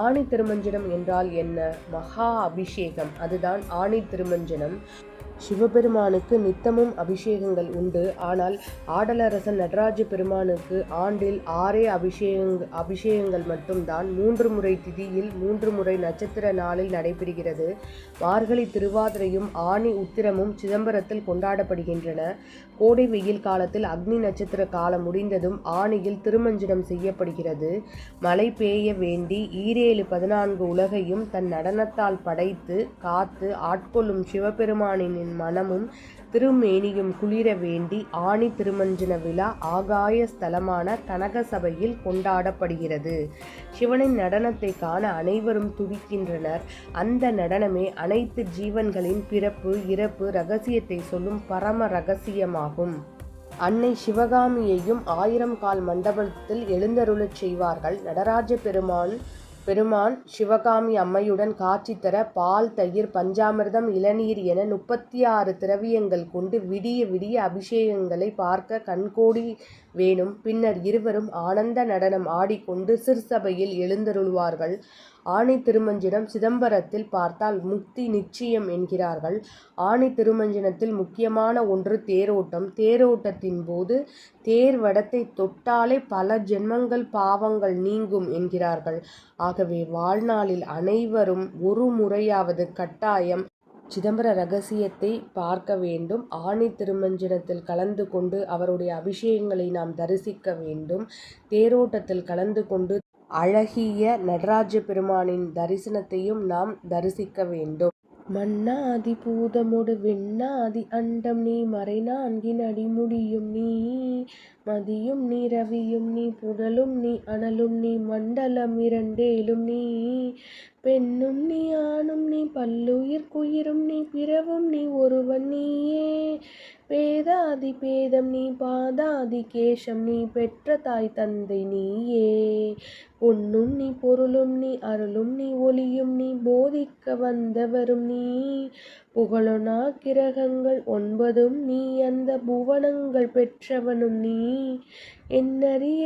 ஆணி திருமஞ்சனம் என்றால் என்ன? மகா அபிஷேகம், அதுதான் ஆணி திருமஞ்சனம். சிவபெருமானுக்கு நித்தமும் அபிஷேகங்கள் உண்டு. ஆனால் ஆடலரசன் நடராஜ பெருமானுக்கு ஆண்டில் 6 அபிஷேகங்கள் மட்டும்தான் 3 முறை திதியில் 3 முறை நட்சத்திர நாளில் நடைபெறுகிறது. மார்கழி திருவாதிரையும் ஆணி உத்திரமும் சிதம்பரத்தில் கொண்டாடப்படுகின்றன. கோடை வெயில் காலத்தில் அக்னி நட்சத்திர காலம் முடிந்ததும் ஆணியில் திருமஞ்சனம் செய்யப்படுகிறது. மழை பெய்ய வேண்டி 14 உலகையும் தன் நடனத்தால் படைத்து காத்து ஆட்கொள்ளும் சிவபெருமானின் மனமும் திருமேனியும் குளிர வேண்டி ஆணி திருமஞ்சன விழா ஆகாய ஸ்தலமான கனக சபையில் கொண்டாடப்படுகிறது. சிவனின் நடனத்தை காண அனைவரும் துடிக்கின்றனர். அந்த நடனமே அனைத்து ஜீவன்களின் பிறப்பு இறப்பு ரகசியத்தை சொல்லும் பரம ரகசியமாகும். அன்னை சிவகாமியையும் 1000 கால் மண்டபத்தில் எழுந்தருளச் செய்வார்கள். நடராஜ பெருமான் சிவகாமி அம்மையுடன் காட்சி தர பால், தயிர், பஞ்சாமிர்தம், இளநீர் என 36 திரவியங்கள் கொண்டு விடிய விடிய அபிஷேகங்களை பார்க்க கண்கோடி வேணும். பின்னர் இருவரும் ஆனந்த நடனம் ஆடிக்கொண்டு சிற்சபையில் எழுந்தருளுவார்கள். ஆணி திருமஞ்சனம் சிதம்பரத்தில் பார்த்தால் முக்தி நிச்சயம் என்கிறார்கள். ஆணி திருமஞ்சனத்தில் முக்கியமான ஒன்று தேரோட்டம். தேரோட்டத்தின் போது தேர் வடத்தை தொட்டாலே பல ஜென்மங்கள் பாவங்கள் நீங்கும் என்கிறார்கள். ஆகவே வாழ்நாளில் அனைவரும் ஒரு முறையாவது கட்டாயம் சிதம்பர ரகசியத்தை பார்க்க வேண்டும். ஆணி திருமஞ்சனத்தில் கலந்து கொண்டு அவருடைய அபிஷேகங்களை நாம் தரிசிக்க வேண்டும். தேரோட்டத்தில் கலந்து கொண்டு அழகிய நடராஜ பெருமானின் தரிசனத்தையும் நாம் தரிசிக்க வேண்டும். மன்னாதி பூதமொடு விண்ணாதி அண்டம் நீ, மறைநான்கின் அடிமுடியும் நீ, மதியும் நீ, ரவியும் நீ, புனலும் நீ, அனலும் நீ, மண்டலம் 2 நீ, பெண்ணும் நீ, ஆணும் நீ, பல்லுயிர்க்குயிரும் நீ, பிறவும் நீ, ஒருவன் நீயே, பேதாதி பேதம் நீ, பாதாதி கேசம் நீ, பெற்ற தாய் தந்தை நீயே, பொன்னும் நீ, பொருளும் நீ, அருளும் நீ, ஒளியும் நீ, போதிக்க வந்தவரும் நீ, புகழொணா கிரகங்கள் 9 நீ, அந்த புவனங்கள் பெற்றவனும் நீ, என்னறிய